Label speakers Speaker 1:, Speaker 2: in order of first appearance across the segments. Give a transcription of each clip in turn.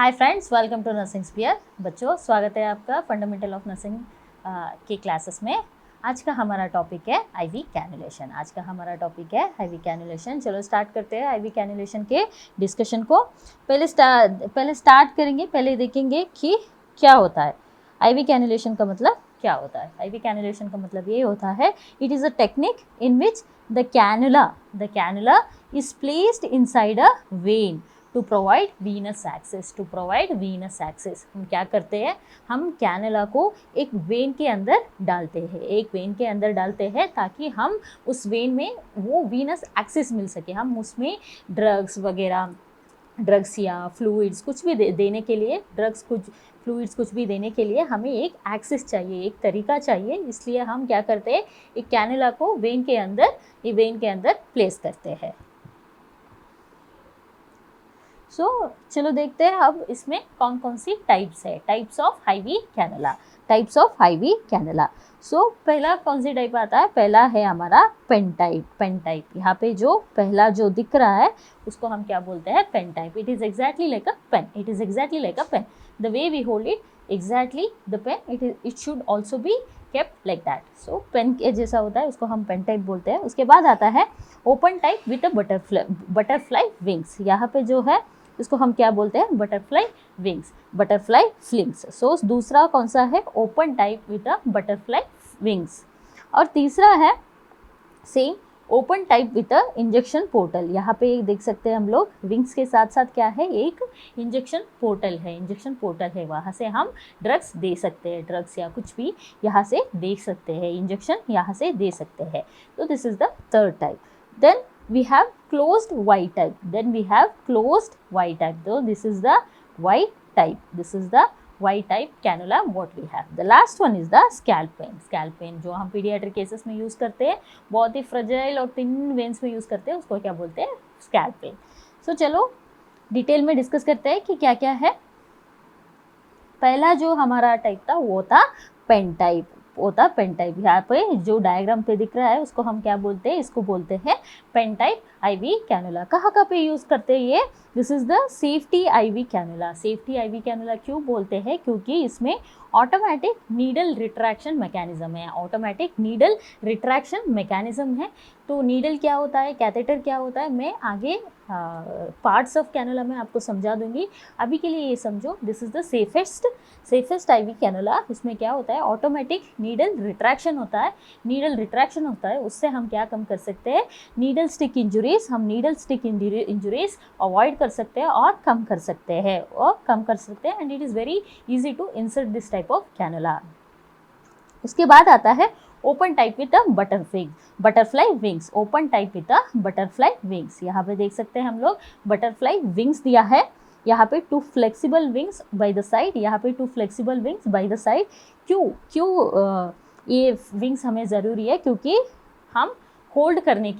Speaker 1: Hi friends, welcome to nursing sphere. बच्चों, स्वागत है आपका फंडामेंटल ऑफ नर्सिंग के क्लासेस में। आज का हमारा टॉपिक है आईवी कैनुलेशन। IV cannulation. चलो स्टार्ट करते हैं आईवी कैनुलेशन के डिस्कशन को। पहले स्टार्ट करेंगे, पहले देखेंगे कि क्या होता है आईवी कैनुलेशन का मतलब क्या होता है। आईवी कैनुलेशन का मतलब ये होता है, it is a technique in which the cannula is placed inside a vein to provide venous access. हम क्या करते हैं, हम कैनुला को एक वेन के अंदर डालते हैं ताकि हम उस वेन में वो वीनस एक्सेस मिल सके। हम उसमें ड्रग्स या फ्लूइड्स कुछ भी देने के लिए हमें एक एक्सेस चाहिए, एक तरीका चाहिए। इसलिए हम क्या करते हैं, एक कैनुला को वेन के अंदर प्लेस करते हैं। चलो देखते हैं अब इसमें कौन कौन सी टाइप्स है। Types of IV cannula. पहला कौन सी टाइप आता है, पहला है हमारा पेन टाइप। यहाँ पे जो पहला जो दिख रहा है उसको हम क्या बोलते हैं, pen type. It is exactly like a pen. The way we hold it exactly the pen, it should also be kept like that. Pen के जैसा होता है, उसको हम पेन टाइप बोलते हैं। उसके बाद आता है open type with a butterfly wings. यहाँ पे जो है इसको हम क्या बोलते हैं, बटरफ्लाई फ्लिंग्स। दूसरा कौन सा है, open type with a butterfly wings. और तीसरा है same open type with a injection portal. यहाँ पे देख सकते हैं हम लोग, विंग्स के साथ साथ क्या है, एक इंजेक्शन पोर्टल है। वहाँ से हम ड्रग्स दे सकते हैं, ड्रग्स या कुछ भी यहाँ से दे सकते हैं, इंजेक्शन यहाँ से दे सकते हैं। तो this is the third type. Then we have closed Y type. So this is the Y type cannula what we have. The last one is the scalp pain जो हम pediatric cases में use करते हैं, बहुत ही fragile और thin veins में use करते हैं, उसको क्या बोलते हैं, scalp pain। चलो डिटेल में डिस्कस करते हैं कि क्या क्या है। पहला जो हमारा टाइप था वो था पेन टाइप। यहाँ पे जो डायग्राम पे दिख रहा है उसको हम क्या बोलते हैं, इसको बोलते हैं पेन टाइप आईवी कैनुला। कहाँ पे यूज़ करते हैं ये, this is the safety IV cannula. क्यों बोलते हैं, क्योंकि इसमें ऑटोमेटिक नीडल रिट्रैक्शन मैकेनिज्म है। तो नीडल क्या होता है, कैथेटर क्या होता है, मैं आगे पार्ट्स ऑफ कैनुला में आपको समझा दूंगी। अभी के लिए ये समझो, this is the safest IV cannula. इसमें क्या होता है, ऑटोमेटिक नीडल रिट्रैक्शन होता है। उससे हम क्या कम कर सकते हैं, नीडल स्टिक इंजुरीज अवॉइड कर सकते हैं और कम कर सकते हैं and it is very easy to insert this type of cannula. उसके बाद आता है open type with a butterfly wings. यहाँ पे देख सकते हैं हम लोग, बटरफ्लाई विंग्स दिया है। यहाँ पे two flexible wings by the side. क्यों ये विंग्स हमें ज़रूरी है, क्योंकि हम होल्ड करने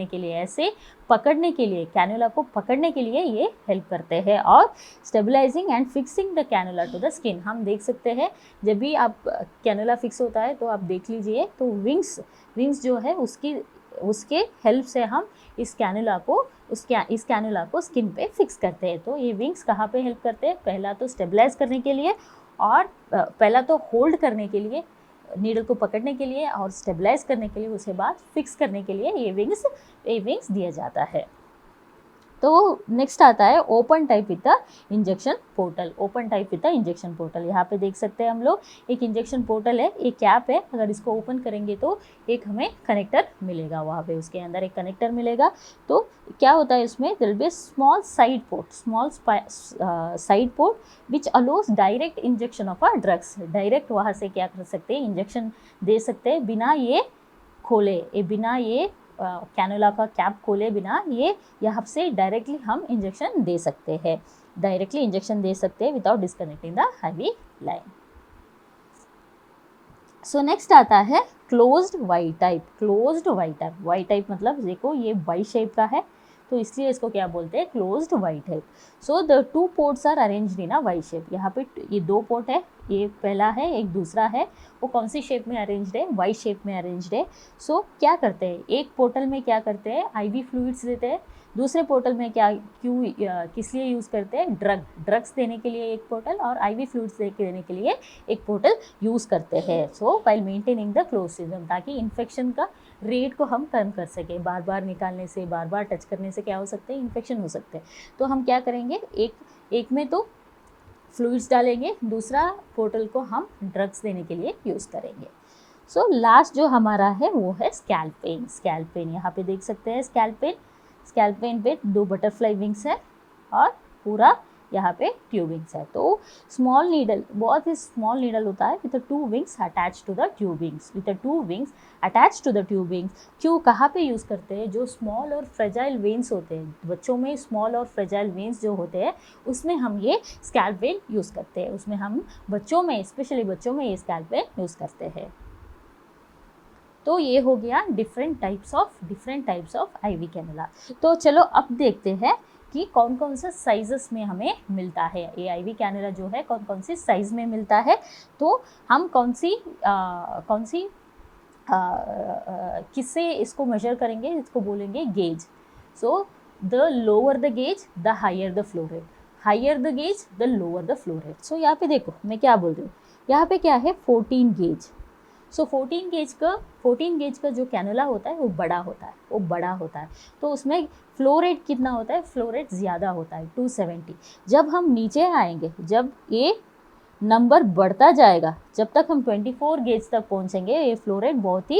Speaker 1: के लिए, ऐसे पकड़ने के लिए, कैनुला को पकड़ने के लिए ये हेल्प करते हैं। और stabilising and fixing the cannula to the skin. हम देख सकते हैं जब भी आप कैनुला फिक्स होता है तो आप देख लीजिए, तो विंग्स जो है उसके हेल्प से हम इस कैनुला को स्किन पे फिक्स करते हैं। तो ये विंग्स कहाँ पे हेल्प करते हैं, पहला तो स्टेबलाइज करने के लिए, और पहला तो होल्ड करने के लिए, नीडल को पकड़ने के लिए और स्टेबलाइज करने के लिए, उसके बाद फिक्स करने के लिए ये विंग्स दिया जाता है। तो नेक्स्ट आता है open type with the injection portal. यहाँ पे देख सकते हैं हम लोग, एक इंजेक्शन पोर्टल है, एक कैप है। अगर इसको ओपन करेंगे तो एक हमें कनेक्टर मिलेगा, वहाँ पे उसके अंदर एक कनेक्टर मिलेगा। तो क्या होता है इसमें, there will be small side port which allows direct injection of a drugs. Direct वहाँ से क्या कर सकते हैं, इंजेक्शन दे सकते हैं, बिना ये कैनुला का कैप खोले बिना, ये यहाँ से डायरेक्टली हम इंजेक्शन दे सकते हैं, without disconnecting the IV line. Next आता है closed Y type. Y type मतलब देखो, ये वाई शेप का है, तो इसलिए इसको क्या बोलते हैं, closed Y type. The two ports are arranged in a Y shape. यहाँ पे ये दो पोर्ट है, ये पहला है, एक दूसरा है, वो कौन सी शेप में अरेंज्ड है, वाई शेप में अरेंज्ड है। सो क्या करते हैं, एक पोर्टल में क्या करते हैं, आईवी फ्लूइड्स देते हैं, दूसरे पोर्टल में क्या किस लिए यूज़ करते हैं, ड्रग्स देने के लिए एक पोर्टल और आईवी फ्लूइड्स देने के लिए एक पोर्टल यूज़ करते हैं। सो while maintaining the close system, ताकि इन्फेक्शन का रेट को हम कम कर सकें। बार बार निकालने से, बार बार टच करने से क्या हो सकते हैं, इन्फेक्शन हो सकते हैं। तो हम क्या करेंगे, एक में तो फ्लूइड्स डालेंगे, दूसरा पोर्टल को हम ड्रग्स देने के लिए यूज़ करेंगे। सो लास्ट जो हमारा है वो है स्कैल्प पेन। स्कैल्प पेन यहाँ पे देख सकते हैं, स्कैल्प पेन पे 2 बटरफ्लाई विंग्स है और पूरा यहाँ पे ट्यूबिंग्स है। तो स्मॉल नीडल, बहुत ही स्मॉल नीडल होता है with 2 wings attach to the tubings, with 2 wings attach to the tubings. क्यों, कहाँ पे यूज़ करते हैं, जो स्मॉल और फ्रेजाइल वेन्स होते हैं बच्चों में, स्मॉल और फ्रेजाइल वेन्स जो होते हैं उसमें हम ये स्कैल्प पेन यूज़ करते हैं। उसमें हम बच्चों में, स्पेशली बच्चों में ये स्कैल्प पेन यूज़ करते हैं। तो ये हो गया different types of IV cannula. तो चलो अब देखते हैं कि कौन कौन से साइजेस में हमें मिलता है ये आईवी कैनुला जो है, कौन कौन सी साइज़ में मिलता है। तो हम कौन सी किससे इसको मेजर करेंगे, इसको बोलेंगे gauge. So the lower the gauge the higher the flow rate, higher the gauge the lower the flow rate. So यहाँ पे देखो मैं क्या बोल रही हूँ, यहाँ पे क्या है 14 गेज। सो 14 गेज का जो कैनुला होता है वो बड़ा होता है, तो उसमें फ्लो रेट कितना होता है, फ्लो रेट ज़्यादा होता है 270। जब हम नीचे आएंगे, जब ये नंबर बढ़ता जाएगा, जब तक हम 24 गेज तक पहुंचेंगे, ये फ्लो रेट बहुत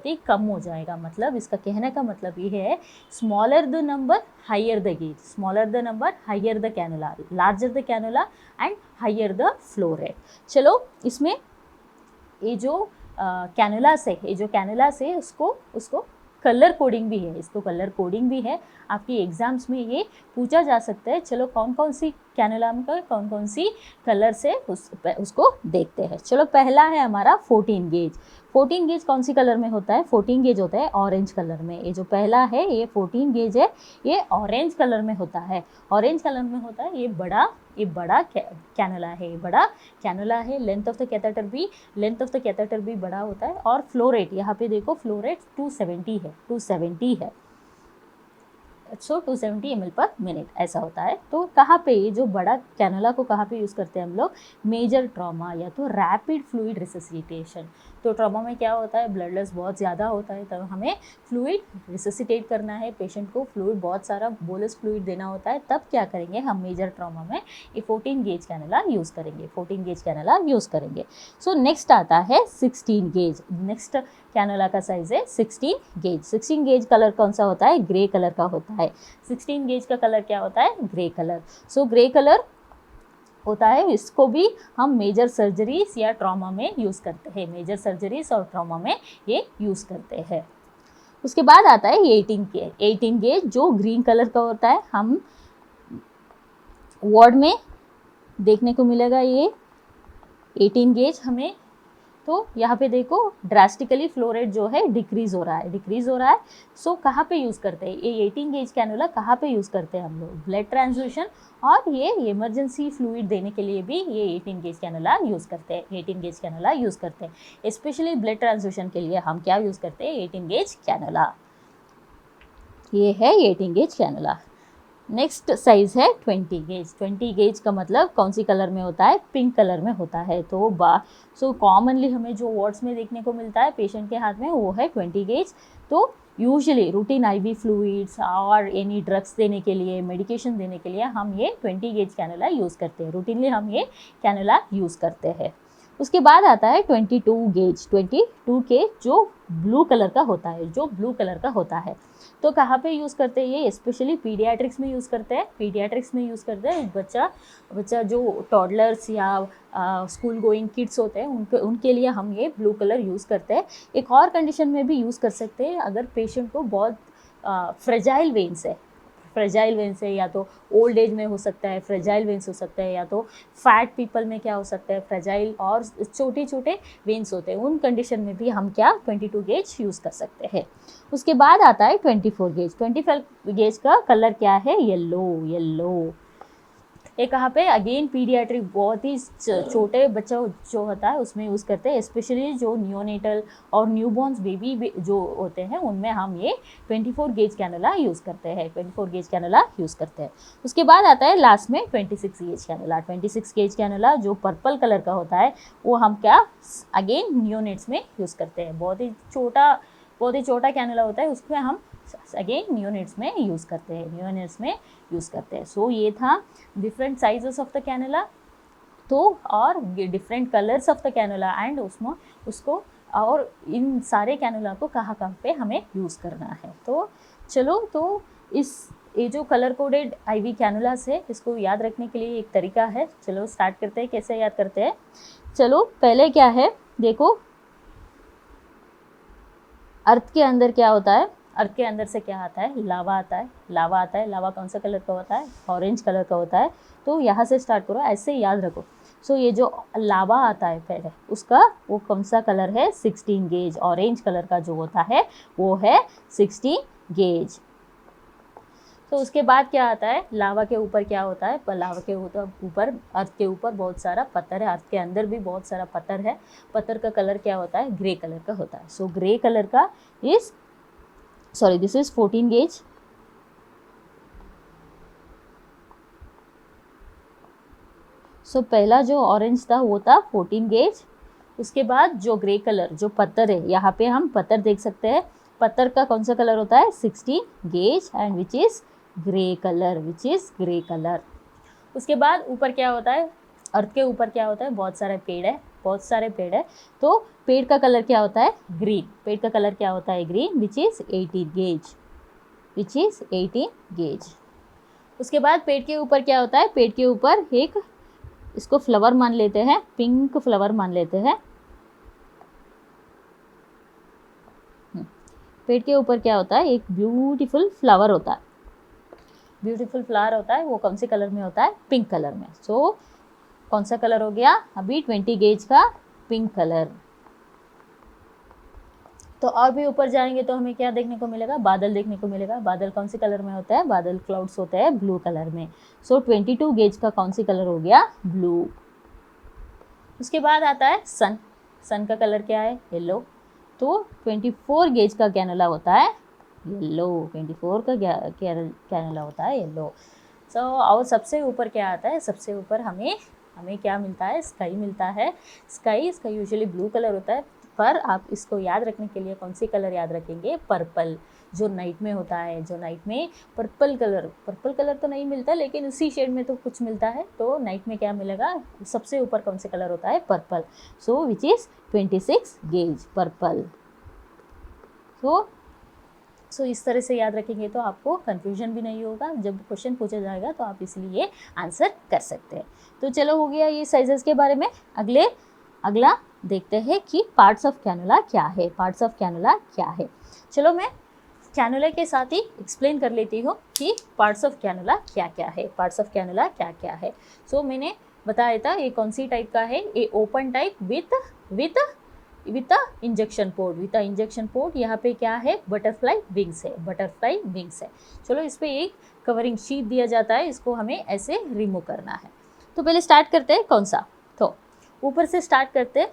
Speaker 1: ही कम हो जाएगा। मतलब इसका कहने का मतलब ये है, smaller the number higher the gauge, smaller the number higher the cannula, larger the cannula and higher the flow rate. चलो इसमें ये जो कैनुला से उसको कलर कोडिंग भी है, इसको कलर कोडिंग भी है। आपकी एग्जाम्स में ये पूछा जा सकता है। चलो कौन कौन सी कैनुला में कौन कौन सी कलर से उसको देखते हैं। चलो पहला है हमारा 14 गेज। 14 गेज कौन सी कलर में होता है, 14 गेज होता है ऑरेंज कलर में। ये जो पहला है ये 14 गेज है, ये ऑरेंज कलर में होता है, ऑरेंज कलर में होता है। ये बड़ा कैनुला है, ये बड़ा कैनुला है। लेंथ ऑफ द कैथेटर भी बड़ा होता है। और फ्लो रेट, यहाँ पे देखो फ्लो रेट 270 है। सो 270 ml पर मिनट ऐसा होता है। तो कहाँ पे ये जो बड़ा कैनुला को कहाँ पे यूज़ करते हैं हम लोग, मेजर ट्रॉमा या तो रैपिड फ्लूइड रिससिटेशन। तो ट्रॉमा में क्या होता है, ब्लड लॉस बहुत ज़्यादा होता है, तब हमें फ्लूइड रिससिटेट करना है, पेशेंट को फ्लूइड बहुत सारा बोलस फ्लूइड देना होता है। तब क्या करेंगे हम, मेजर ट्रॉमा में ये 14 गेज कैनुला यूज़ करेंगे। सो नेक्स्ट आता है 16 गेज। नेक्स्ट कैनुला का साइज है 16 गेज। 16 गेज कलर कौन सा होता है, ग्रे कलर का होता है। 16 गेज का कलर क्या होता है, grey colour. So grey colour होता है, इसको भी हम मेजर सर्जरीज या ट्रॉमा में यूज़ करते हैं, मेजर सर्जरीज और ट्रॉमा में ये यूज़ करते हैं। उसके बाद आता है 18 गेज जो ग्रीन कलर का होता है। हम वार्ड में देखने को मिलेगा ये 18 गेज हमें। तो यहाँ पे देखो ड्रास्टिकली फ्लो रेट जो है डिक्रीज़ हो रहा है। सो कहाँ पे यूज़ करते हैं ये 18 गेज कैनुला, कहाँ पे यूज़ करते हैं हम लोग, ब्लड ट्रांसफ्यूजन और ये इमरजेंसी फ्लूइड देने के लिए भी ये 18 गेज कैनुला यूज़ करते हैं। स्पेशली ब्लड ट्रांसफ्यूजन के लिए हम क्या यूज़ करते हैं, 18 गेज कैनुला। ये है 18 गेज कैनुला। नेक्स्ट साइज है 20 गेज। 20 गेज का मतलब कौन सी कलर में होता है, पिंक कलर में होता है। तो सो कॉमनली हमें जो वार्ड्स में देखने को मिलता है पेशेंट के हाथ में वो है 20 गेज। तो यूजुअली रूटीन आईवी फ्लूइड्स और एनी ड्रग्स देने के लिए, मेडिकेशन देने के लिए हम ये 20 गेज कैनुला यूज़ करते हैं, रूटीनली हम ये कैनुला यूज़ करते हैं। उसके बाद आता है 22 गेज। 22 गेज जो ब्लू कलर का होता है। तो कहाँ पे यूज़ करते हैं ये, स्पेशली पीडियाट्रिक्स में यूज़ करते हैं। बच्चा जो टॉडलर्स या स्कूल गोइंग किड्स होते हैं उनके लिए हम ये ब्लू कलर यूज़ करते हैं। एक और कंडीशन में भी यूज़ कर सकते हैं, अगर पेशेंट को बहुत फ्रेजाइल वेन्स है या तो ओल्ड एज में हो सकता है, फ्रेजाइल वेन्स हो सकता है, या तो फैट पीपल में क्या हो सकता है, फ्रेजाइल और छोटे वेन्स होते हैं। उन कंडीशन में भी हम क्या 22 गेज यूज़ कर सकते हैं। उसके बाद आता है 24 गेज। 24 गेज का कलर क्या है, येलो। ये कहाँ पे अगेन पीडियाट्रिक, बहुत ही छोटे बच्चों जो होता है उसमें यूज़ करते हैं, स्पेशली जो नियोनेटल और न्यूबॉर्न्स बेबी जो होते हैं उनमें हम ये 24 गेज कैनुला यूज़ करते हैं, 24 गेज कैनुला यूज़ करते हैं। उसके बाद आता है लास्ट में 26 गेज कैनुला। 26 गेज कैनुला जो पर्पल कलर का होता है वो हम क्या अगेन नियोनेट्स में यूज़ करते हैं। बहुत ही छोटा कैनुला होता है, उसमें हम अगेन नियोनेट्स में यूज़ करते हैं, सो ये था different sizes of the cannula, तो और different colours of the cannula and उसमें उसको और इन सारे कैनुला को कहाँ पे हमें यूज़ करना है। तो चलो, तो ये जो कलर कोडेड आईवी कैनुलास है इसको याद रखने के लिए एक तरीका है। चलो स्टार्ट करते हैं, कैसे याद करते हैं। चलो पहले क्या है, देखो अर्थ के अंदर क्या होता है, अर्थ के अंदर से क्या आता है, लावा आता है। लावा कौन सा कलर का होता है, ऑरेंज कलर का होता है। तो यहाँ से स्टार्ट करो, ऐसे याद रखो। सो ये जो लावा आता है पहले, उसका वो कौन सा कलर है, 16 गेज, ऑरेंज कलर का जो होता है वो है 16 गेज। तो उसके बाद क्या आता है, लावा के ऊपर क्या होता है, लावा के ऊपर अर्थ के ऊपर बहुत सारा पत्थर है, अर्थ के अंदर भी बहुत सारा पत्थर है। पत्थर का कलर क्या होता है, ग्रे कलर का होता है। सो ग्रे कलर का दिस इज 14 गेज। सो पहला जो ऑरेंज था वो था 14 गेज। उसके बाद जो ग्रे कलर जो पत्थर है, यहाँ पे हम पत्थर देख सकते हैं, पत्थर का कौन सा कलर होता है, 16 gauge and which is grey colour. उसके बाद ऊपर क्या होता है, अर्थ के ऊपर क्या होता है, बहुत सारे पेड़ है। तो पेड़ का कलर क्या होता है, ग्रीन, विच इज 18 गेज। उसके बाद पेड़ के ऊपर क्या होता है, पेड़ के ऊपर एक इसको फ्लावर मान लेते हैं, पिंक फ्लावर मान लेते हैं। पेड़ के ऊपर क्या होता है, एक ब्यूटीफुल फ्लावर होता है, वो कौन से कलर में होता है, पिंक कलर में। सो कौन सा कलर हो गया अभी, 20 गेज का पिंक कलर। तो और भी ऊपर जाएंगे तो हमें क्या देखने को मिलेगा, बादल देखने को मिलेगा। बादल कौन से कलर में होता है, बादल क्लाउड्स होते हैं ब्लू कलर में। सो 22 गेज का कौन सी कलर हो गया, ब्लू। उसके बाद आता है सन का कलर क्या है, येलो। तो 24 गेज का कैनुला होता है येलो, 24 का कैनुला होता है येलो। सो और सबसे ऊपर क्या आता है, सबसे ऊपर हमें क्या मिलता है, स्काई मिलता है। स्काई यूजुअली ब्लू कलर होता है, पर आप इसको याद रखने के लिए कौन सी कलर याद रखेंगे, पर्पल, जो नाइट में होता है, जो नाइट में पर्पल कलर तो नहीं मिलता, लेकिन उसी शेड में तो कुछ मिलता है। तो नाइट में क्या मिलेगा, सबसे ऊपर कौन से कलर होता है, purple. So which is 26 gauge, purple. So इस तरह से याद रखेंगे तो आपको कंफ्यूजन भी नहीं होगा, जब क्वेश्चन पूछा जाएगा तो आप इसलिए आंसर कर सकते हैं। तो चलो हो गया ये साइजेस के बारे में। अगला देखते हैं कि पार्ट्स ऑफ कैनुला क्या है। चलो मैं कैनुला के साथ ही एक्सप्लेन कर लेती हूँ कि पार्ट्स ऑफ कैनुला क्या है। सो मैंने बताया था ये कौन सी टाइप का है, ये open type with injection port. यहाँ पे क्या है, बटरफ्लाई विंग्स है। चलो इस पे एक कवरिंग शीट दिया जाता है, इसको हमें ऐसे रिमूव करना है। तो पहले स्टार्ट करते हैं कौन सा, तो ऊपर से स्टार्ट करते हैं।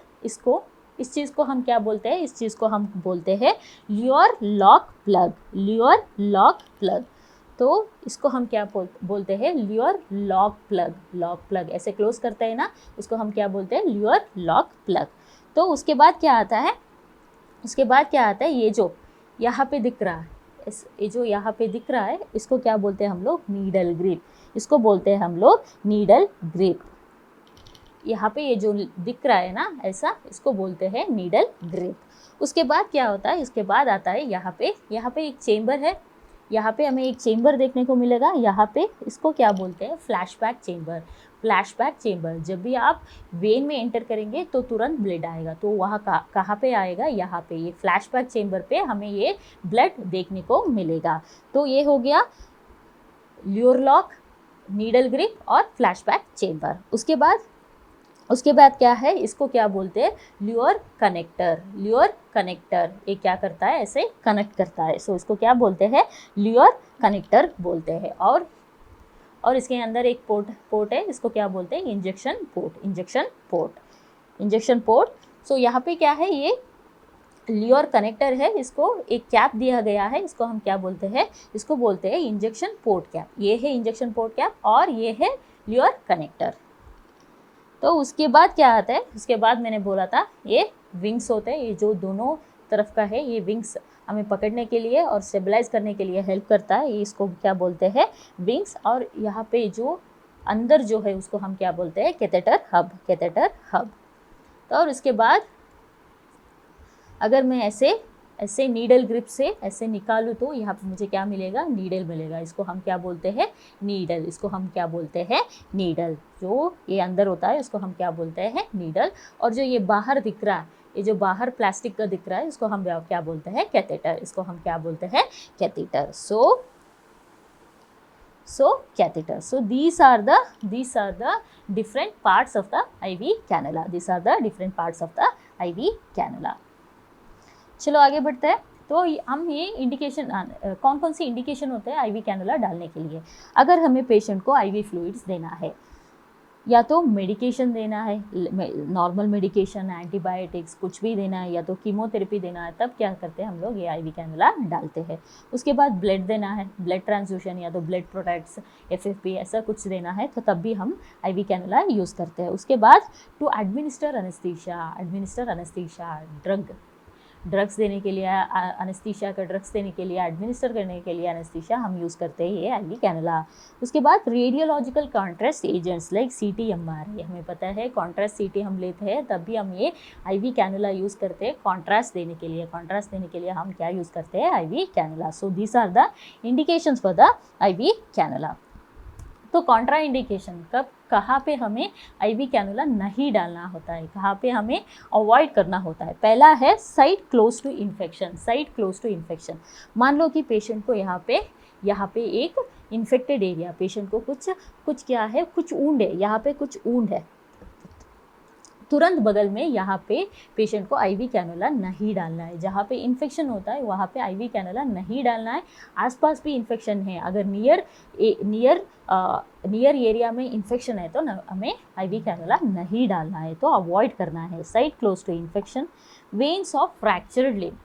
Speaker 1: इस चीज़ को हम क्या बोलते हैं, इस चीज़ को हम बोलते हैं ल्योर लॉक प्लग। तो इसको हम क्या बोलते हैं, ल्योर लॉक प्लग। ऐसे क्लोज करते हैं ना, इसको हम क्या बोलते हैं, ल्योर लॉक प्लग। तो उसके बाद क्या आता है, ये जो यहाँ पे दिख रहा है, इसको क्या बोलते हैं हम लोग, नीडल ग्रिप। यहाँ पे ये जो दिख रहा है ना ऐसा, इसको बोलते हैं नीडल ग्रिप। उसके बाद क्या होता है, इसके बाद आता है यहाँ पे एक चेम्बर है, यहाँ पे हमें एक चेम्बर देखने को मिलेगा। यहाँ पे इसको क्या बोलते हैं, फ्लैशबैक चेम्बर। जब भी आप वेन में एंटर करेंगे तो तुरंत ब्लड आएगा, तो वहाँ कहाँ पे आएगा, यहाँ पे, ये फ्लैशबैक चेम्बर पे हमें ये ब्लड देखने को मिलेगा। तो ये हो गया ल्योर लॉक, नीडल ग्रिप और फ्लैशबैक चेम्बर। उसके बाद क्या है, इसको क्या बोलते हैं, ल्योर कनेक्टर। ये क्या करता है, ऐसे कनेक्ट करता है। सो इसको क्या बोलते हैं, ल्योर कनेक्टर बोलते हैं। और इसके अंदर एक पोर्ट है, इसको क्या बोलते हैं, इंजेक्शन पोर्ट। सो यहाँ पे क्या है, ये लियोर कनेक्टर है, इसको एक कैप दिया गया है, इसको हम क्या बोलते हैं, इसको बोलते हैं इंजेक्शन पोर्ट कैप। ये है इंजेक्शन पोर्ट कैप और ये है लियोर कनेक्टर। तो उसके बाद क्या आता है, उसके बाद मैंने बोला था ये विंग्स होते हैं, ये जो दोनों तरफ का है, ये विंग्स हमें पकड़ने के लिए और स्टेबलाइज करने के लिए हेल्प करता है, ये इसको क्या बोलते हैं, विंग्स। और यहाँ पे जो अंदर जो है उसको हम क्या बोलते हैं, कैथेटर हब। तो और उसके बाद अगर मैं ऐसे नीडल ग्रिप से ऐसे निकालूँ तो यहाँ पे मुझे क्या मिलेगा, नीडल मिलेगा। इसको हम क्या बोलते हैं, नीडल। जो ये अंदर होता है उसको हम क्या बोलते हैं, नीडल। और जो ये बाहर दिख रहा है, ये जो बाहर प्लास्टिक का दिख रहा है, इसको हम क्या बोलते हैं, catheter. Catheter. Catheter. So these are the different parts of the IV cannula. चलो आगे बढ़ते हैं। तो हम ये इंडिकेशन, कौन कौन सी इंडिकेशन होते हैं IV कैनुला डालने के लिए। अगर हमें पेशेंट को IV फ्लूइड्स देना है, या तो मेडिकेशन देना है, नॉर्मल मेडिकेशन, एंटीबायोटिक्स कुछ भी देना है, या तो कीमोथेरेपी देना है, तब क्या करते हैं हम लोग, ये IV कैनुला डालते हैं। उसके बाद ब्लड देना है, ब्लड ट्रांसफ्यूजन या तो ब्लड प्रोडक्ट्स, FFP ऐसा कुछ देना है, तो तब भी हम IV कैनुला यूज़ करते हैं। उसके बाद टू एडमिनिस्टर अनेस्थीसिया, ड्रग्स देने के लिए, अनेस्थीसिया का ड्रग्स देने के लिए, एडमिनिस्टर करने के लिए अनेस्थीसिया हम यूज़ करते हैं ये IV कैनुला। उसके बाद radiological contrast agents like CT MRI, हमें पता है कॉन्ट्रास्ट CT हम लेते हैं तब भी हम ये IV कैनुला यूज़ करते हैं कॉन्ट्रास्ट देने के लिए। हम क्या यूज़ करते हैं, IV cannula. So these are the indications for the IV cannula. तो कॉन्ट्रा इंडिकेशन कहाँ पे हमें IV कैनुला नहीं डालना होता है, कहाँ पे हमें अवॉइड करना होता है। पहला है साइट क्लोज टू इन्फेक्शन। मान लो कि पेशेंट को यहाँ पे एक इन्फेक्टेड एरिया, पेशेंट को कुछ क्या है, कुछ ऊंड है, यहाँ पे कुछ ऊंड है, तुरंत बगल में यहाँ पे पेशेंट को IV कैनुला नहीं डालना है। जहाँ पे इन्फेक्शन होता है वहाँ पे IV कैनुला नहीं डालना है। आसपास भी इन्फेक्शन है, अगर नियर एरिया में इन्फेक्शन है तो हमें IV कैनुला नहीं डालना है, तो अवॉइड करना है। Site close to infection. Veins of fractured limb,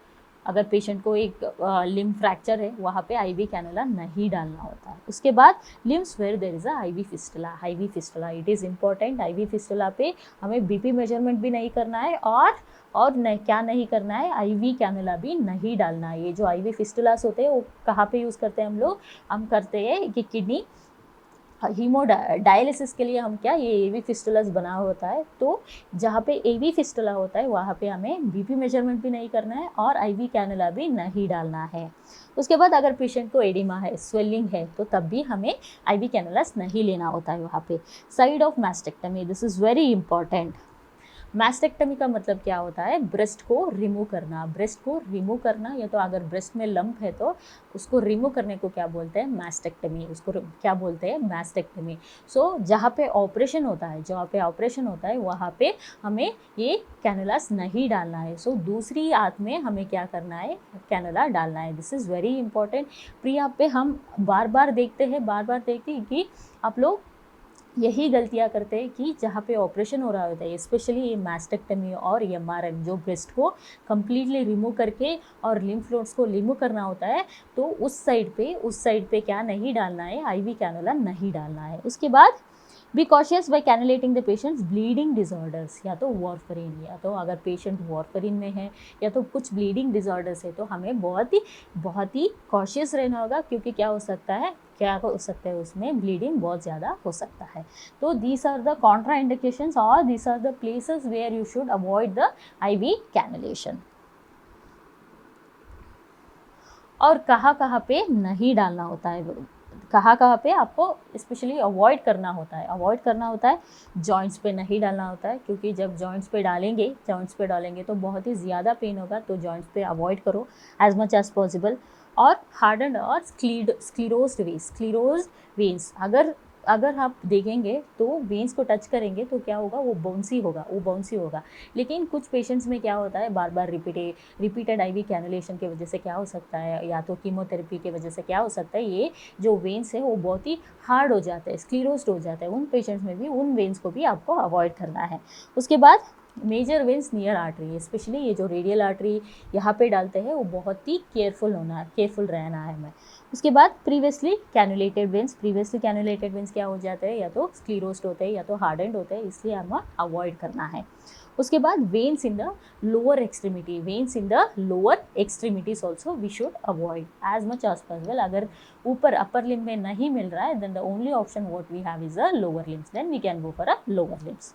Speaker 1: अगर पेशेंट को एक लिम्ब फ्रैक्चर है वहाँ पे IV कैनुला नहीं डालना होता है। उसके बाद limbs where there is a IV fistula, it is important. IV fistula पे हमें BP मेजरमेंट भी नहीं करना है और क्या नहीं करना है, IV कैनुला भी नहीं डालना है। ये जो IV फिस्टुलास होते हैं वो कहाँ पे यूज़ करते हैं हम करते हैं कि किडनी डायलिसिस के लिए हम क्या, ये AV फिस्टुलास बना होता है, तो जहाँ पे AV फिस्टुला होता है वहाँ पे हमें BP मेजरमेंट भी नहीं करना है और IV कैनुला भी नहीं डालना है। उसके बाद अगर पेशेंट को एडिमा है, स्वेलिंग है, तो तब भी हमें IV कैनुलास नहीं लेना होता है वहाँ पे। Side of mastectomy, this is very important. Mastectomy का मतलब क्या होता है, ब्रेस्ट को रिमूव करना, या तो अगर ब्रेस्ट में लंप है तो उसको रिमूव करने को क्या बोलते हैं, मैस्टेक्टमी। सो जहाँ पे ऑपरेशन होता है वहाँ पे हमें ये कैनुलास नहीं डालना है। सो दूसरी आंत में हमें क्या करना है, कैनुला डालना है। This is very important. Pre आप पे हम बार बार देखते हैं कि आप लोग यही गलतियाँ करते हैं कि जहाँ पे ऑपरेशन हो रहा होता है, स्पेशली ये मैस्टेक्टमी और MRM, जो ब्रेस्ट को कम्प्लीटली रिमूव करके और लिम्फ नोड्स को रिमूव करना होता है, तो उस साइड पे क्या नहीं डालना है, IV कैनुला नहीं डालना है। उसके बाद be cautious by cannulating the patient's bleeding disorders, या तो वॉरफरीन, या तो अगर पेशेंट वॉरफरीन में है या तो कुछ ब्लीडिंग डिसऑर्डर्स है, तो हमें बहुत ही कॉशियस रहना होगा, क्योंकि क्या हो सकता है उसमें ब्लीडिंग बहुत ज़्यादा हो सकता है। तो these are the contraindications और these are the places where you should avoid the IV cannulation. और कहाँ पे नहीं डालना होता है, कहाँ पे आपको स्पेशली अवॉइड करना होता है। जॉइंट्स पे नहीं डालना होता है, क्योंकि जब जॉइंट्स पे डालेंगे तो बहुत ही ज़्यादा पेन होगा, तो जॉइंट्स पे अवॉइड करो एज मच एज पॉसिबल। और हार्डन्ड और स्क्लीरोज्ड वेन्स, अगर अगर आप देखेंगे तो वेन्स को टच करेंगे तो क्या होगा, वो बाउंसी होगा। लेकिन कुछ पेशेंट्स में क्या होता है, बार बार रिपीटेड आईवी कैनुलेशन की वजह से क्या हो सकता है, या तो कीमोथेरेपी की वजह से क्या हो सकता है, ये जो वेन्स है वो बहुत ही हार्ड हो जाते हैं, स्क्लीरोस्ड हो जाता है। उन पेशेंट्स में भी उन वेन्स को भी आपको अवॉइड करना है। उसके बाद major veins near artery, specially ये जो रेडियल आर्टरी यहाँ पे डालते हैं, वो बहुत ही केयरफुल रहना है हमें। उसके बाद प्रीवियसली कैनुलेटेड वेन्स क्या हो जाते हैं, या तो स्क्लीरोस्ड होते हैं या तो हार्डेंड होते हैं, इसलिए हमें अवॉइड करना है। उसके बाद veins in the lower extremities also we should avoid as much as possible. अगर ऊपर अपर लिम्ब में नहीं मिल रहा है, then the only option what we have is a lower limbs, then we can go for a lower limbs.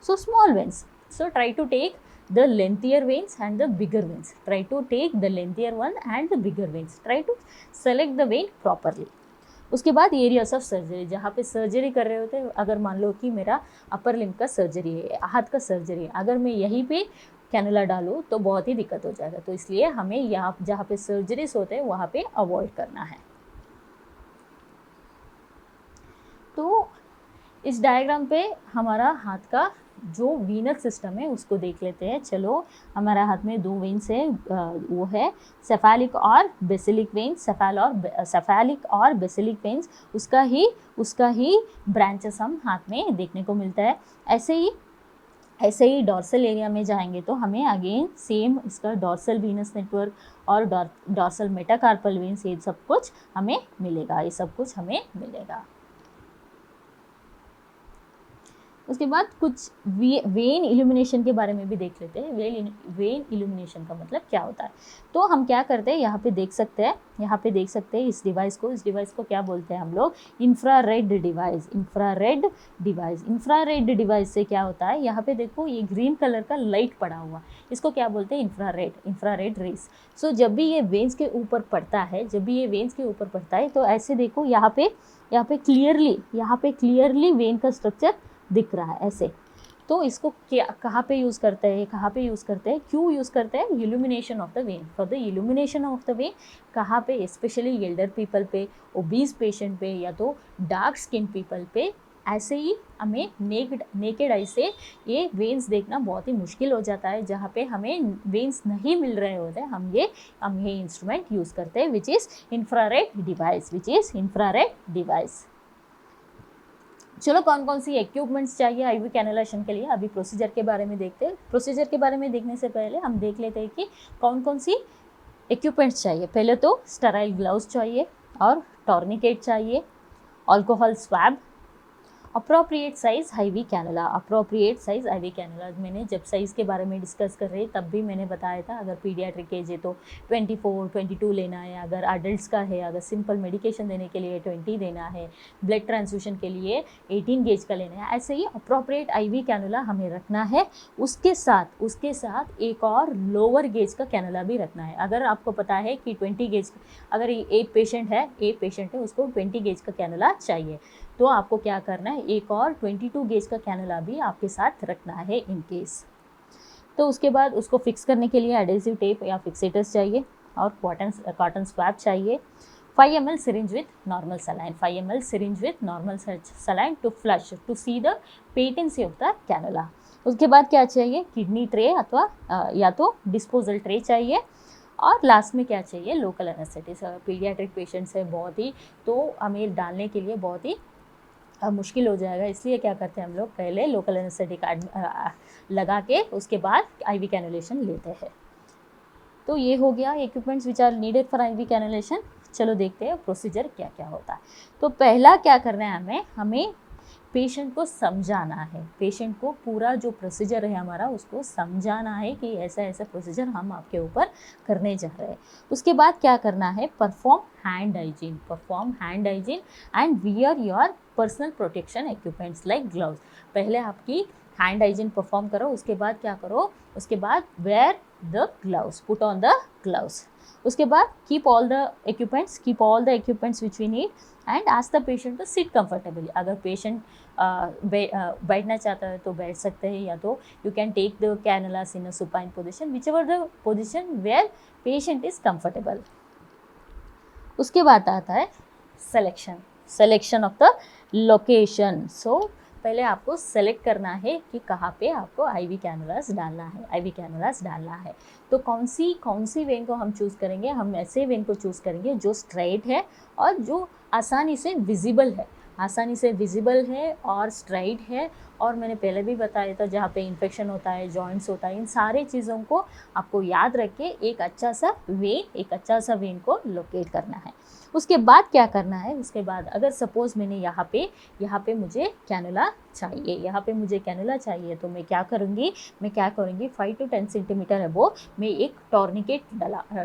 Speaker 1: So small veins, so try to take the lengthier veins and the bigger veins. Try to take the lengthier one and the bigger veins. Try to select the vein properly. उसके बाद areas of surgery, जहाँ पे surgery कर रहे होते हैं, अगर मान लो कि मेरा अपर लिम्ब का सर्जरी है, हाथ का सर्जरी है, अगर मैं यहीं पे कैनुला डालूँ तो बहुत ही दिक्कत हो जाएगा। तो इसलिए हमें यहाँ जहाँ पे सर्जरीज होते हैं वहाँ पे अवॉइड करना है। तो इस डायग्राम पे हमारा हाथ का जो वीनस सिस्टम है उसको देख लेते हैं। चलो, हमारा हाथ में 2 वेन्स है, वो है सेफेलिक और बेसिलिक वेन्स। सेफेलिक और बेसिलिक वेन्स उसका ही ब्रांचेस हम हाथ में देखने को मिलता है। ऐसे ही डॉर्सल एरिया में जाएंगे तो हमें अगेन सेम इसका डॉर्सल वीनस नेटवर्क और डॉर्सल मेटाकार्पल वेन्स, ये सब कुछ हमें मिलेगा। उसके बाद कुछ वेन इल्यूमिनेशन के बारे में भी देख लेते हैं। वेन इल्यूमिनेशन का मतलब क्या होता है। तो हम क्या करते हैं, यहाँ पे देख सकते हैं इस डिवाइस को क्या बोलते हैं हम लोग, इंफ्रारेड डिवाइस से क्या होता है, यहाँ पे देखो ये ग्रीन कलर का लाइट पड़ा हुआ, इसको क्या बोलते हैं, इंफ्रारेड रेस। सो जब भी ये वेन्स के ऊपर पड़ता है तो ऐसे देखो यहाँ पे क्लियरली वेन का स्ट्रक्चर दिख रहा है ऐसे। तो इसको कहाँ पे यूज़ करते हैं, क्यों यूज़ करते हैं, illumination of the when, for the illumination of the when. कहाँ पे, स्पेशली एल्डर पीपल पे, ओबीज पेशेंट पे, या तो डार्क स्किन पीपल पे। ऐसे ही हमें नेकेड आई से ये वेन्स देखना बहुत ही मुश्किल हो जाता है, जहाँ पे हमें वेन्स नहीं मिल रहे होते हैं, हम ये इंस्ट्रूमेंट यूज़ करते हैं, विच इज़ इंफ्रारेड डिवाइस। चलो, कौन कौन सी इक्विपमेंट्स चाहिए आईवी कैनुलेशन के लिए, अभी प्रोसीजर के बारे में देखते हैं। प्रोसीजर के बारे में देखने से पहले हम देख लेते हैं कि कौन कौन सी इक्विपमेंट्स चाहिए। पहले तो स्टेराइल ग्लव्स चाहिए और टॉर्निकेट चाहिए, alcohol swab, appropriate size IV cannula. मैंने जब साइज़ के बारे में डिस्कस कर रही तब भी मैंने बताया था, अगर पीडियाट्रिक एज है तो 22 लेना है, अगर अडल्ट्स का है, अगर सिंपल मेडिकेशन देने के लिए 20 देना है, ब्लड ट्रांसफ्यूजन के लिए 18 गेज का लेना है। ऐसे ही अप्रोप्रिएट आईवी कैनुला हमें रखना है। उसके साथ एक और लोअर गेज का कैनुला भी रखना है। अगर आपको पता है कि 20 गेज, अगर एक पेशेंट है उसको 20 गेज का कैनुला चाहिए, तो आपको क्या करना है, एक और 22 गेज का कैनुला भी आपके साथ रखना है इन केस। तो उसके बाद उसको फिक्स करने के लिए एडेसिव टेप या फिक्सेटर्स चाहिए और कॉटन स्वैब चाहिए। 5 ml syringe with normal saline to flush to see the patency of the cannula। उसके बाद क्या चाहिए, किडनी ट्रे अथवा या तो डिस्पोजल ट्रे चाहिए। और लास्ट में क्या चाहिए, लोकल एनेस्थेटिक। पीडियाट्रिक पेशेंट्स है बहुत ही, तो हमें डालने के लिए बहुत ही मुश्किल हो जाएगा, इसलिए क्या करते हैं हम लोग, पहले लोकल एनेस्थेटिक लगा के उसके बाद आईवी कैनुलेशन लेते हैं। तो ये हो गया equipments which are needed for IV cannulation. चलो देखते हैं प्रोसीजर क्या क्या होता है। तो पहला क्या करना है, हमें पेशेंट को समझाना है, पेशेंट को पूरा जो प्रोसीजर है हमारा उसको समझाना है कि ऐसा ऐसा प्रोसीजर हम आपके ऊपर करने जा रहे हैं। उसके बाद क्या करना है, perform hand hygiene and wear your personal protection equipments like gloves. पहले आपकी हैंड हाइजीन परफॉर्म करो, उसके बाद क्या करो, उसके बाद wear the gloves, put on the gloves. उसके बाद keep all the equipments which we need and ask the patient to sit comfortably. अगर पेशेंट बैठना चाहता है तो बैठ सकते हैं, या तो you can take the cannulas in a supine position, whichever the position where patient is comfortable. उसके बाद आता है selection. Selection of the location. So पहले आपको सेलेक्ट करना है कि कहाँ पे आपको आईवी कैनुलास डालना है, आईवी कैनुलास डालना है। तो कौन सी वेन को हम चूज़ करेंगे, हम ऐसे वेन को चूज़ करेंगे जो स्ट्रेट है और जो आसानी से विजिबल है, आसानी से विजिबल है और स्ट्राइट है। और मैंने पहले भी बताया था जहाँ पे इन्फेक्शन होता है, जॉइंट्स होता है, इन सारे चीज़ों को आपको याद रख के एक अच्छा सा वेन को लोकेट करना है। उसके बाद क्या करना है, उसके बाद अगर सपोज़ मैंने यहाँ पे मुझे कैनुला चाहिए, यहाँ पे मुझे कैनुला चाहिए, तो मैं क्या करूँगी 5 to 10 सेंटीमीटर अबो मैं एक टॉर्निकेट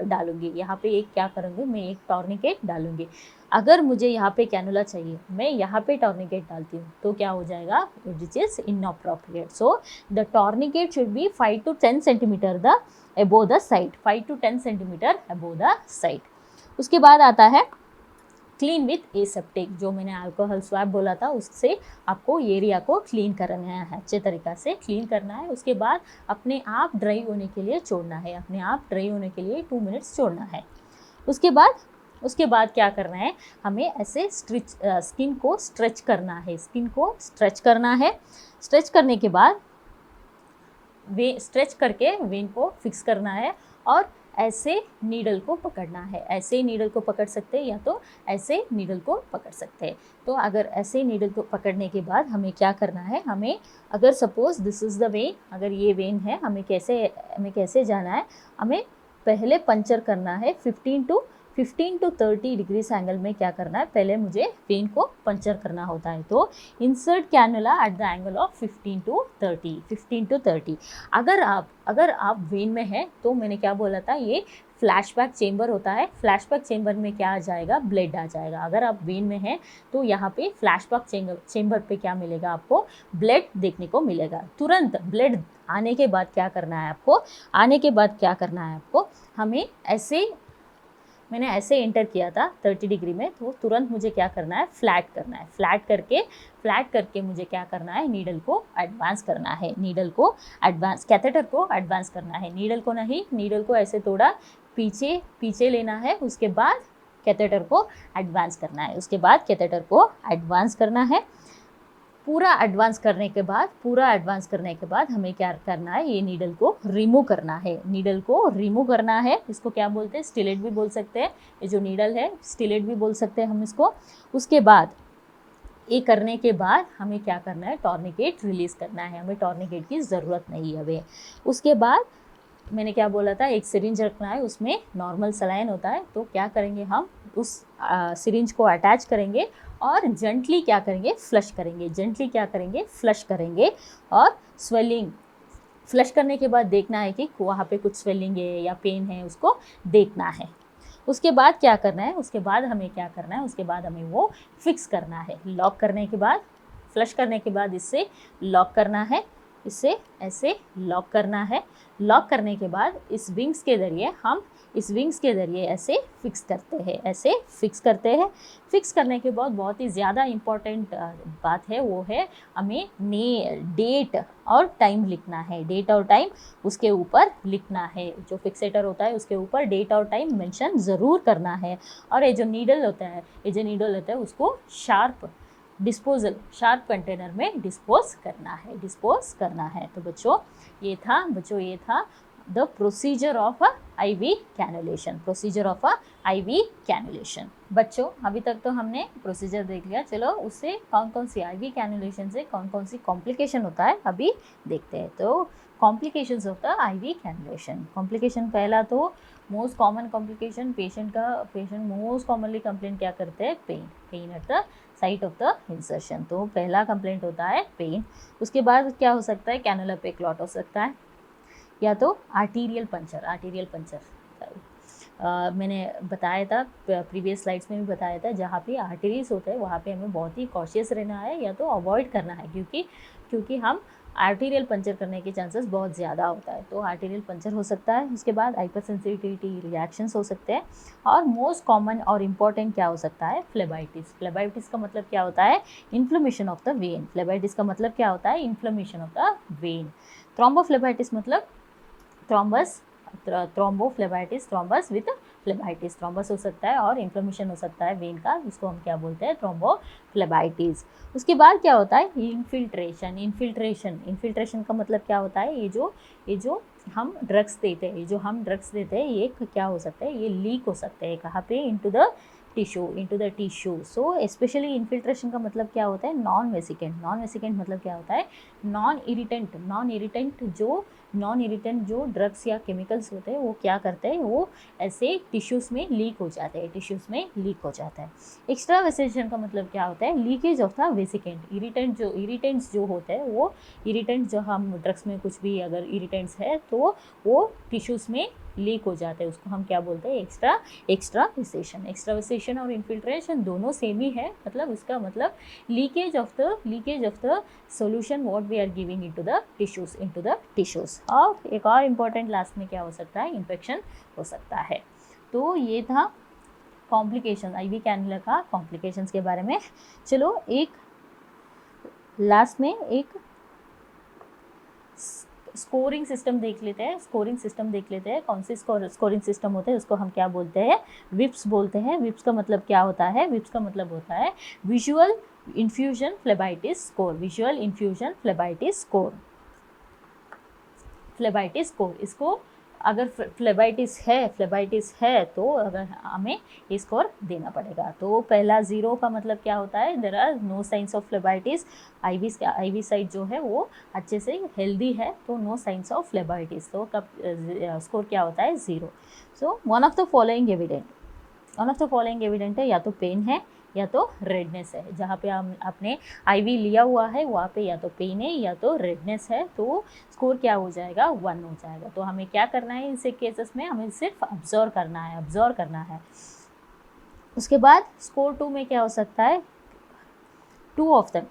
Speaker 1: डालूँगी। यहाँ पे एक क्या करूँगी, मैं एक टॉर्निकेट डालूँगी। अगर मुझे यहाँ पे कैनुला चाहिए, मैं यहाँ पे टॉर्निकेट डालती हूँ तो क्या हो जाएगा, which is inappropriate. So the tourniquet should be 5 to 10 centimetre the above the side, 5 to 10 centimetre above the side. उसके बाद आता है क्लीन विथ एसेप्टिक, जो मैंने अल्कोहल स्वैब बोला था, उससे आपको एरिया को क्लीन करना है, अच्छे तरीक़ा से क्लीन करना है। उसके बाद अपने आप ड्राई होने के लिए छोड़ना है, अपने आप ड्राई होने के लिए 2 मिनट्स छोड़ना है। उसके बाद क्या करना है, हमें ऐसे स्किन को स्ट्रेच करना है, स्ट्रेच करने के बाद स्ट्रेच करके वेन को फिक्स करना है और ऐसे नीडल को पकड़ना है। ऐसे नीडल को पकड़ सकते हैं या तो ऐसे नीडल को पकड़ सकते हैं। तो अगर ऐसे नीडल को पकड़ने के बाद हमें क्या करना है, हमें अगर suppose this is the when, अगर ये वेन है, हमें कैसे जाना है, हमें पहले पंचर करना है 15 to 30 डिग्रीज एंगल में। क्या करना है, पहले मुझे वेन को पंचर करना होता है। तो insert cannula at the angle of 15 to 30। अगर आप वेन में हैं तो मैंने क्या बोला था, ये फ्लैशबैक चेंबर होता है, फ्लैशबैक चेंबर में क्या आ जाएगा, ब्लड आ जाएगा। अगर आप वेन में हैं तो यहाँ पे फ्लैशबैक चेंबर पे क्या मिलेगा, आपको ब्लड देखने को मिलेगा। तुरंत ब्लड आने के बाद क्या करना है आपको, हमें मैंने ऐसे एंटर किया था 30 डिग्री में, तो तुरंत मुझे क्या करना है, फ्लैट करके मुझे क्या करना है, नीडल को एडवांस करना है, कैथेटर को एडवांस करना है। नीडल को ऐसे थोड़ा पीछे लेना है। उसके बाद कैथेटर को एडवांस करना है। पूरा एडवांस करने के बाद हमें क्या करना है, ये नीडल को रिमूव करना है। इसको क्या बोलते हैं, स्टिलेट भी बोल सकते हैं, ये जो नीडल है स्टिलेट भी बोल सकते हैं हम इसको। उसके बाद ये करने के बाद हमें क्या करना है, टॉर्निकेट रिलीज़ करना है, हमें टॉर्निकेट की ज़रूरत नहीं है अभी। उसके बाद मैंने क्या बोला था, एक सिरिंज रखना है, उसमें नॉर्मल सलाइन होता है। तो क्या करेंगे, हम उस सिरिंज को अटैच करेंगे और जेंटली क्या करेंगे, फ्लश करेंगे। और स्वेलिंग फ्लश करने के बाद देखना है कि वहाँ पे कुछ स्वेलिंग है या पेन है, उसको देखना है। उसके बाद क्या करना है, उसके बाद हमें वो फिक्स करना है। लॉक करने के बाद, फ्लश करने के बाद इससे लॉक करना है, इसे ऐसे लॉक करना है। लॉक करने के बाद इस विंग्स के ज़रिए ऐसे फिक्स करते हैं। फिक्स करने के बाद बहुत ही ज़्यादा इम्पॉर्टेंट बात है, वो है हमें डेट और टाइम लिखना है। उसके ऊपर लिखना है, जो फिक्सेटर होता है उसके ऊपर डेट और टाइम मेंशन ज़रूर करना है। और ये जो नीडल होता है उसको शार्प कंटेनर में डिस्पोज करना है। तो बच्चों ये था the procedure of IV cannulation. बच्चों अभी तक तो हमने प्रोसीजर देख लिया, चलो उससे कौन सी आईवी कैनुलेशन से कौन सी कॉम्प्लिकेशन होता है अभी देखते हैं। तो complications of the IV cannulation. Complication पहला तो most common complication, patient most commonly complaint क्या करते हैं, pen at the site of the insertion. तो पहला कंप्लेंट होता है पेन। उसके बाद क्या हो सकता है, कैनुला पे क्लॉट हो सकता है, या तो आर्टीरियल पंचर। मैंने बताया था प्रीवियस स्लाइड्स में भी बताया था, जहाँ पे आर्टरीज होते हैं वहाँ पे हमें बहुत ही कॉशियस रहना है या तो अवॉइड करना है, क्योंकि हम आर्टीरियल पंचर करने के चांसेस बहुत ज़्यादा होता है। तो आर्टीरियल पंचर हो सकता है। उसके बाद हाइपरसेंसिटिविटी रिएक्शंस हो सकते हैं। और मोस्ट कॉमन और इम्पॉर्टेंट क्या हो सकता है, फ्लेबाइटिस का मतलब क्या होता है, inflammation of the when. Thrombophlebitis मतलब थ्रोम्बस विथ थ्रोम्बोफ्लेबाइटिस, थ्रोम्बस हो सकता है और इन्फ्लेमेशन हो सकता है वेन का, जिसको हम क्या बोलते हैं, थ्रोम्बोफ्लेबाइटिस। उसके बाद क्या होता है, इन्फिल्ट्रेशन। इन्फिल्ट्रेशन का मतलब क्या होता है, ये जो हम ड्रग्स देते हैं, ये क्या हो सकता है, ये लीक हो सकते हैं कहाँ पे, into the tissue. So specially infiltration का मतलब क्या होता है, नॉन वेसिकेंट मतलब क्या होता है, नॉन इरिटेंट जो ड्रग्स या केमिकल्स होते हैं वो क्या करते हैं, वो ऐसे टिश्यूज़ में लीक हो जाते हैं। एक्स्ट्रा वेसेशन का मतलब क्या होता है, leakage of the vesicant. Irritants जो होते हैं, वो इरिटेंट्स जो हम ड्रग्स में कुछ भी अगर इरिटेंट्स है तो वो टिश्यूज़ में लीक हो जाते हैं, उसको हम क्या बोलते हैं, एक्स्ट्रा वेसेशन और इन्फिल्ट्रेशन दोनों सेम ही है। मतलब इसका मतलब leakage of the solution what we are giving into the tissues. और एक और इम्पॉर्टेंट लास्ट में क्या हो सकता है, इन्फेक्शन हो सकता है। तो ये था कॉम्प्लिकेशन, आईवी कैनुला का कॉम्प्लिकेशंस के बारे में। चलो एक लास्ट में एक स्कोरिंग सिस्टम देख लेते हैं। कौन से स्कोरिंग सिस्टम होते हैं, उसको हम क्या बोलते हैं, विप्स बोलते हैं। विप्स का मतलब क्या होता है, विप्स का मतलब होता है विजुअल इन्फ्यूजन फ्लेबाइटिस स्कोर। इसको अगर फ्लेबाइटिस है तो अगर हमें ये स्कोर देना पड़ेगा। तो पहला 0 का मतलब क्या होता है, there are no signs of phlebitis, IV site जो है वो अच्छे से हेल्दी है, तो नो साइंस ऑफ फ्लेबाइटिस, तो कब स्कोर क्या होता है, 0। So one of the following evident है, या तो पेन है या तो रेडनेस है। जहाँ पे हम अपने आईवी लिया हुआ है वहाँ पे या तो पेन है या तो रेडनेस है, तो स्कोर क्या हो जाएगा, 1 हो जाएगा। तो हमें क्या करना है इनसे केसेस में, हमें सिर्फ ऑब्जर्व करना है। उसके बाद स्कोर 2 में क्या हो सकता है, 2 ऑफ देम,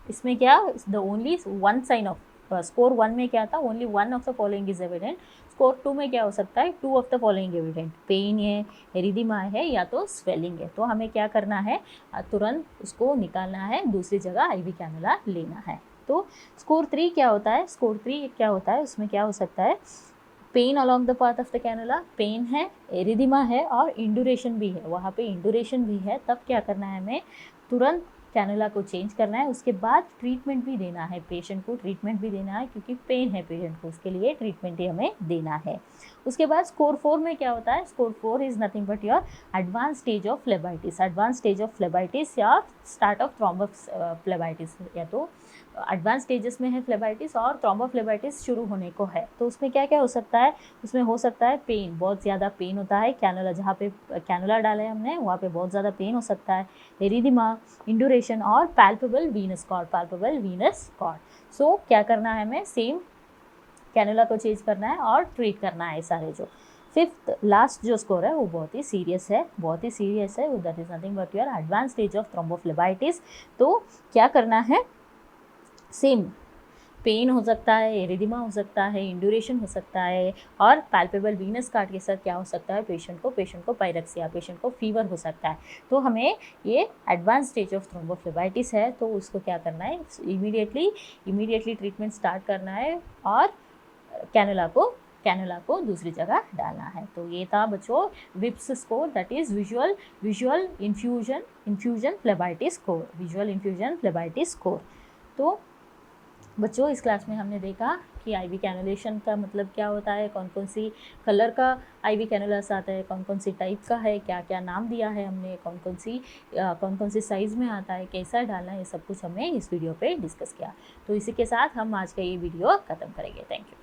Speaker 1: इसमें क्या, the only one sign of score 1 में क्या था, only 1 of the following is evident. Score 2 में क्या हो सकता है, 2 of the following evident, pain है, एरिथेमा है या तो स्वेलिंग है। तो हमें क्या करना है, तुरंत उसको निकालना है, दूसरी जगह आईवी कैनुला लेना है। तो स्कोर 3 क्या होता है, उसमें क्या हो सकता है, pain along the path of the cannula, pain है, एरिथेमा है और इंडुरेशन भी है, वहाँ पे इंडुरेशन भी है। तब क्या करना है, हमें तुरंत कैनुला को चेंज करना है। उसके बाद ट्रीटमेंट भी देना है, पेशेंट को ट्रीटमेंट भी देना है, क्योंकि पेन है पेशेंट को, उसके लिए ट्रीटमेंट ही हमें देना है। उसके बाद स्कोर 4 में क्या होता है, score 4 is nothing but your advance stage of phlebitis या स्टार्ट ऑफ थ्रोम्बोफ्लेबाइटिस, या तो एडवांस स्टेजेस में है फ्लेबाइटिस और थ्रोम्बोफ्लेबाइटिस शुरू होने को है। तो उसमें क्या क्या हो सकता है, उसमें हो सकता है पेन, बहुत ज़्यादा पेन होता है, कैनुला जहाँ पे कैनुला डाला है हमने वहाँ पे बहुत ज़्यादा पेन हो सकता है, एरिथेमा, इंडुरेशन और पैल्पेबल वीनस कॉर्ड। सो क्या करना है, हमें सेम कैनुला को चेंज करना है और ट्रीट करना है सारे। जो 5th लास्ट जो स्कोर है वो बहुत ही सीरियस है, that is nothing but your advance stage of thrombophlebitis. तो क्या करना है, सेम पेन हो सकता है, एरिथेमा हो सकता है, इंड्यूरेशन हो सकता है और पैल्पेबल वीनस कार्ड के साथ क्या हो सकता है, पेशेंट को पायरेक्सिया, पेशेंट को फीवर हो सकता है। तो हमें ये एडवांस स्टेज ऑफ थ्रोम्बोफ्लेबाइटिस है, तो उसको क्या करना है, इमीडिएटली ट्रीटमेंट स्टार्ट करना है और कैनुला को दूसरी जगह डालना है। तो ये था बच्चों VIPS score, that is visual infusion phlebitis score. तो बच्चों इस क्लास में हमने देखा कि आईवी कैनुलेशन का मतलब क्या होता है, कौन कौन सी कलर का आईवी कैनुलास आता है, कौन कौन सी टाइप का है, क्या क्या नाम दिया है हमने, कौन कौन सी साइज़ में आता है, कैसा डालना है, ये सब कुछ हमने इस वीडियो पे डिस्कस किया। तो इसी के साथ हम आज का ये वीडियो ख़त्म करेंगे। Thank you.